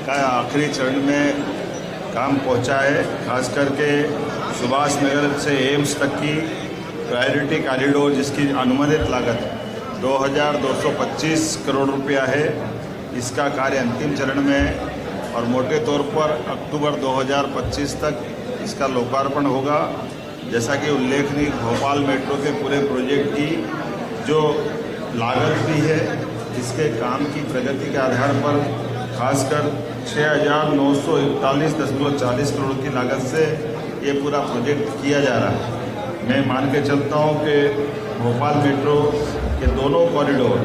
का आखिरी चरण में काम पहुंचा है। खास करके सुभाष नगर से एम्स तक की प्रायोरिटी कॉरिडोर जिसकी अनुमानित लागत 2225 करोड़ रुपया है, इसका कार्य अंतिम चरण में है और मोटे तौर पर अक्टूबर 2025 तक इसका लोकार्पण होगा। जैसा कि उल्लेखनीय भोपाल मेट्रो के पूरे प्रोजेक्ट की जो लागत भी है, इसके काम की प्रगति के आधार पर खासकर 6,941.40 करोड़ की लागत से ये पूरा प्रोजेक्ट किया जा रहा है। मैं मान के चलता हूँ कि भोपाल मेट्रो के दोनों कॉरिडोर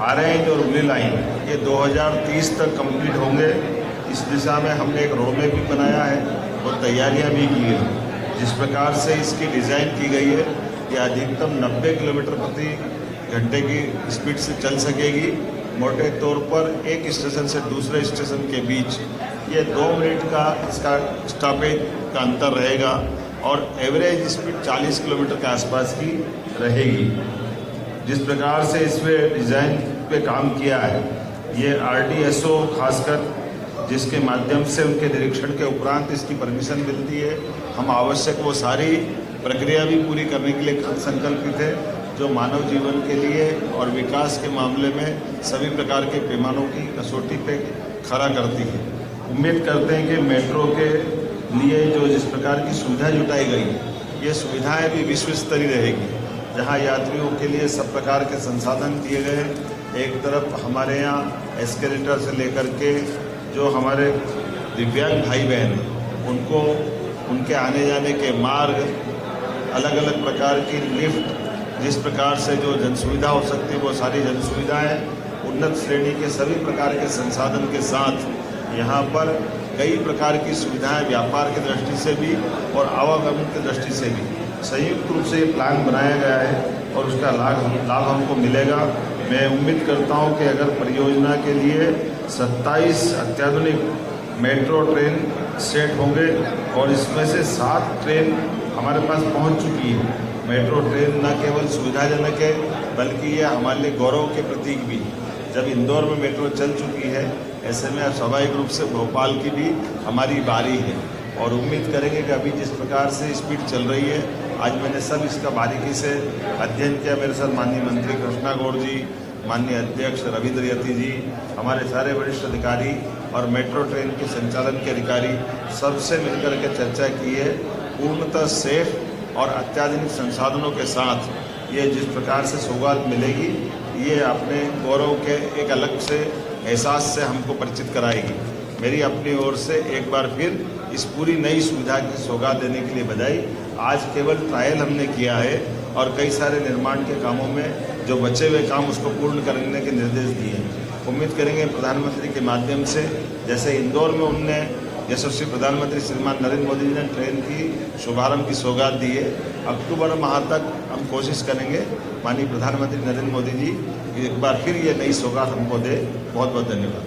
ऑरेंज और ब्लू लाइन ये 2030 तक कंप्लीट होंगे। इस दिशा में हमने एक रोड मैप भी बनाया है और तैयारियां भी की हैं। जिस प्रकार से इसकी डिज़ाइन की गई है, ये अधिकतम 90 किलोमीटर प्रति घंटे की स्पीड से चल सकेगी। मोटे तौर पर एक स्टेशन से दूसरे स्टेशन के बीच ये 2 मिनट का इसका स्टॉपेज का अंतर रहेगा और एवरेज स्पीड 40 किलोमीटर के आसपास की रहेगी। जिस प्रकार से इसमें डिज़ाइन पे काम किया है, ये RDSO खासकर जिसके माध्यम से उनके निरीक्षण के उपरांत इसकी परमिशन मिलती है, हम आवश्यक वो सारी प्रक्रिया भी पूरी करने के लिए संकल्पित है जो मानव जीवन के लिए और विकास के मामले में सभी प्रकार के पैमानों की कसौटी पे खरा करती है। उम्मीद करते हैं कि मेट्रो के लिए जो जिस प्रकार की सुविधा जुटाई गई है, ये सुविधाएं भी विश्व स्तरीय रहेगी, जहां यात्रियों के लिए सब प्रकार के संसाधन दिए गए। एक तरफ हमारे यहाँ एस्केलेटर से लेकर के जो हमारे दिव्यांग भाई बहन हैं उनको उनके आने जाने के मार्ग, अलग अलग प्रकार की लिफ्ट, जिस प्रकार से जो जन सुविधा हो सकती है वो सारी जन सुविधाएँ, उन्नत श्रेणी के सभी प्रकार के संसाधन के साथ यहाँ पर कई प्रकार की सुविधाएं व्यापार की दृष्टि से भी और आवागमन की दृष्टि से भी संयुक्त रूप से ये प्लान बनाया गया है और उसका लाभ हमको मिलेगा। मैं उम्मीद करता हूँ कि अगर परियोजना के लिए 27 अत्याधुनिक मेट्रो ट्रेन सेट होंगे और इसमें से 7 ट्रेन हमारे पास पहुँच चुकी है। मेट्रो ट्रेन न केवल सुविधाजनक है बल्कि ये हमारे लिए गौरव के प्रतीक भी है। जब इंदौर में मेट्रो चल चुकी है, ऐसे में स्वाभाविक रूप से भोपाल की भी हमारी बारी है और उम्मीद करेंगे कि अभी जिस प्रकार से स्पीड चल रही है, आज मैंने सब इसका बारीकी से अध्ययन किया। मेरे साथ माननीय मंत्री कृष्णा गौड़ जी, माननीय अध्यक्ष रविंद्र यति जी, हमारे सारे वरिष्ठ अधिकारी और मेट्रो ट्रेन के संचालन के अधिकारी सबसे मिलकर के चर्चा की है। पूर्णतः सेफ और अत्याधुनिक संसाधनों के साथ ये जिस प्रकार से सौगात मिलेगी, ये अपने गौरव के एक अलग से एहसास से हमको परिचित कराएगी। मेरी अपनी ओर से एक बार फिर इस पूरी नई सुविधा की सौगात देने के लिए बधाई। आज केवल ट्रायल हमने किया है और कई सारे निर्माण के कामों में जो बचे हुए काम उसको पूर्ण करने के निर्देश दिए हैं। उम्मीद करेंगे प्रधानमंत्री के माध्यम से, जैसे इंदौर में उनने यशस्वी प्रधानमंत्री श्रीमान नरेंद्र मोदी जी ने ट्रेन की शुभारंभ की सौगात दी है, अक्टूबर माह तक हम कोशिश करेंगे माननीय प्रधानमंत्री नरेंद्र मोदी जी एक बार फिर ये नई सौगात हमको दे। बहुत बहुत धन्यवाद।